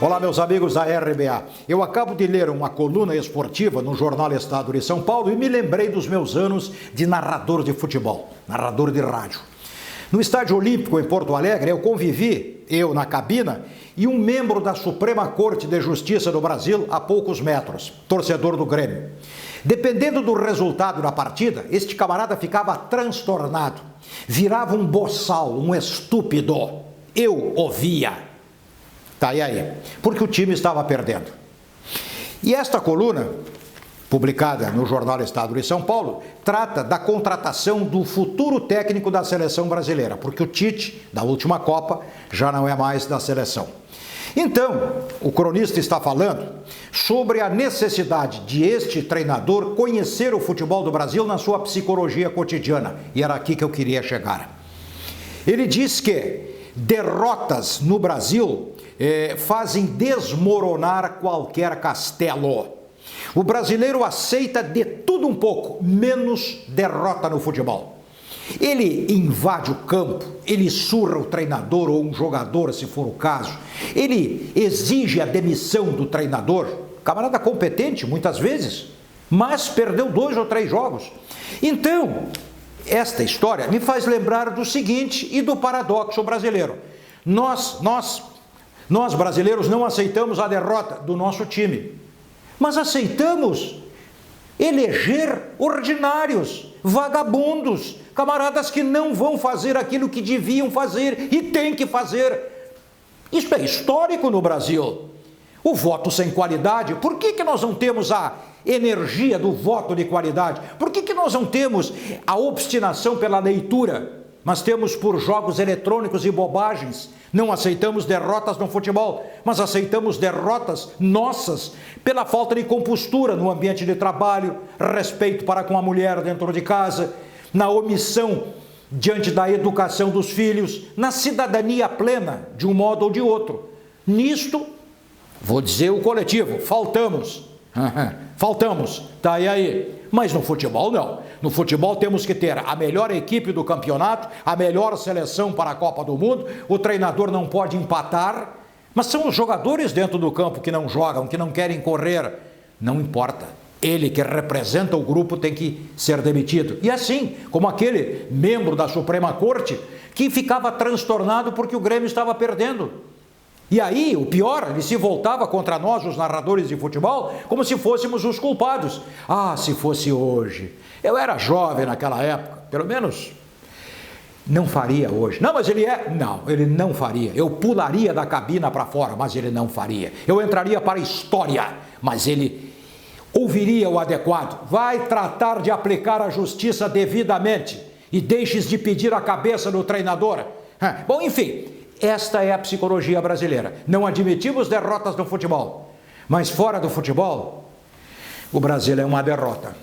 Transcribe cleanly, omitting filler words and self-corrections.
Olá, meus amigos da RBA. Eu acabo de ler uma coluna esportiva no jornal Estado de São Paulo e me lembrei dos meus anos de narrador de futebol, narrador de rádio. No Estádio Olímpico, em Porto Alegre, eu convivi, na cabina, e um membro da Suprema Corte de Justiça do Brasil a poucos metros, torcedor do Grêmio. Dependendo do resultado da partida, este camarada ficava transtornado, virava um boçal, um estúpido. Eu ouvia. Tá, e aí? Porque o time estava perdendo. E esta coluna, publicada no jornal Estado de São Paulo, trata da contratação do futuro técnico da seleção brasileira, porque o Tite, da última Copa, já não é mais da seleção. Então, o cronista está falando sobre a necessidade de este treinador conhecer o futebol do Brasil na sua psicologia cotidiana. E era aqui que eu queria chegar. Ele diz que derrotas no Brasil fazem desmoronar qualquer castelo. O brasileiro aceita de tudo um pouco, menos derrota no futebol. Ele invade o campo, ele surra o treinador ou um jogador, se for o caso. Ele exige a demissão do treinador, camarada competente muitas vezes, mas perdeu 2 ou 3 jogos. Então, esta história me faz lembrar do seguinte e do paradoxo brasileiro. Nós brasileiros não aceitamos a derrota do nosso time, mas aceitamos eleger ordinários, vagabundos, camaradas que não vão fazer aquilo que deviam fazer e têm que fazer. Isso é histórico no Brasil. O voto sem qualidade, por que nós não temos a energia do voto de qualidade? Por que nós não temos a obstinação pela leitura, mas temos por jogos eletrônicos e bobagens? Não aceitamos derrotas no futebol, mas aceitamos derrotas nossas pela falta de compostura no ambiente de trabalho, respeito para com a mulher dentro de casa, na omissão diante da educação dos filhos, na cidadania plena, de um modo ou de outro. Nisto, vou dizer o coletivo, faltamos. Faltamos, tá, e aí? Mas no futebol não. No futebol temos que ter a melhor equipe do campeonato, a melhor seleção para a Copa do Mundo, o treinador não pode empatar, mas são os jogadores dentro do campo que não jogam, que não querem correr. Não importa. Ele que representa o grupo tem que ser demitido. E assim, como aquele membro da Suprema Corte que ficava transtornado porque o Grêmio estava perdendo. E aí, o pior, ele se voltava contra nós, os narradores de futebol, como se fôssemos os culpados. Ah, se fosse hoje. Eu era jovem naquela época, pelo menos não faria hoje. Não, mas ele é... Não, ele não faria. Eu pularia da cabina para fora, mas ele não faria. Eu entraria para a história, mas ele ouviria o adequado. Vai tratar de aplicar a justiça devidamente e deixes de pedir a cabeça do treinador. Bom, enfim... Esta é a psicologia brasileira. Não admitimos derrotas no futebol, mas fora do futebol, o Brasil é uma derrota.